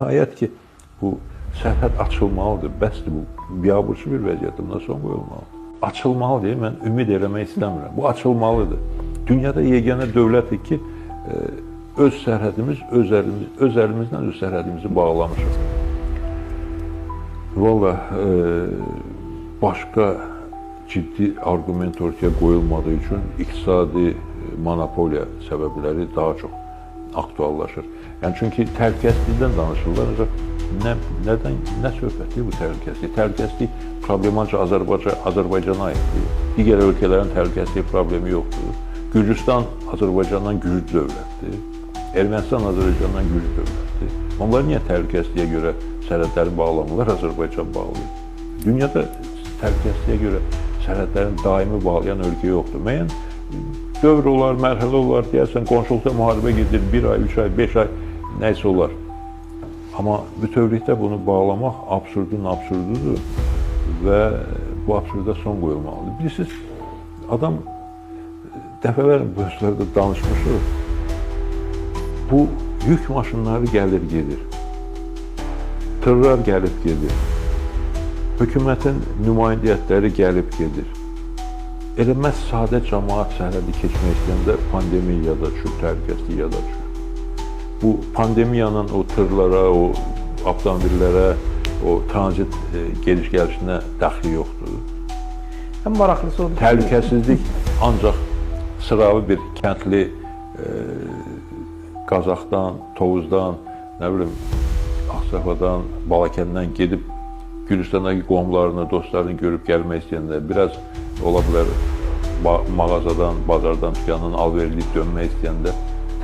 Nəhayət ki, bu sərhəd açılmalıdır. Bəsdir, bu biabırçı bir vəziyyətdir, buna son qoyulmalıdır. Açılmalı deyə mən ümid eləmək istəmirəm. Bu açılmalıdır. Dünyada yeganə dövlətdir ki, öz sərhədimiz, öz əlimizdən öz sərhədimizi bağlamışıq. Valla başqa ciddi arqument ortaya qoyulmadığı üçün iqtisadi monopoliya səbəbləri daha çox aktuallaşır. Yəni çünki təhlükəsizlikdən danışırlar, ancaq nə söhbətdir bu təhlükəsizlik? Təhlükəsizlik problemi ancaq Azərbaycana aiddir. Digər ölkələrin təhlükəsizlik problemi yoxdur. Gürcüstan Azərbaycandan güclü dövlətdir. Ermənistan Azərbaycandan güclü dövlətdir. Onlar niyə təhlükəsizliyə görə sərhədlərini bağlamırlar, Azərbaycan bağlayır? Dünyada təhlükəsizliyə görə sərhədlərini daimi bağlayan ölkə yoxdur. Müəyyən dövr olar, mərhələ olar, deyərsən, qonşuluqda müharibə gedir, 1 ay, 3 ay, 5 ay, nəysə olar. Amma bütövlükdə bunu bağlamaq absurdudur və bu absurda son qoyulmalıdır. Bilirsiniz, adam dəfələrlə bu sözlərdə danışmışıq, bu yük maşınları gəlir, gedir, tırlar gəlib, gedir, hökumətin nümayəndələri gəlib, gedir. Elə məhz sadə cəmaət sərhədi keçmək istəyəndə pandemiya da düşür, təhlükəsizlik ya da düşür. Bu pandemiyanın o tırlara, o avtomobillərə, o tranzit gediş-gəlişinə dəxli yoxdur. Ən maraqlısı odur. Təhlükəsizlik ancaq sıravi bir kəndli Qazaxdan, Tovuzdan, nə bilim, Ağsafadan, Balakəndən gedib Gürcüstandakı qohumlarını, dostlarını görüb gəlmək istəyəndə, biraz ola bilər mağazadan, bazardan dükkandan alverliyib dönmək istəyəndə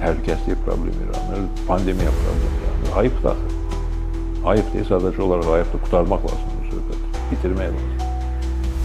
təhlükəsizlik problemi yaranır, pandemiya problemi yaranır. Ayıbdır axı. Ayıbdır, sadəcə olaraq ayıbdır. Qurtarmaq lazımdır bu söhbəti, bitirmək lazımdır.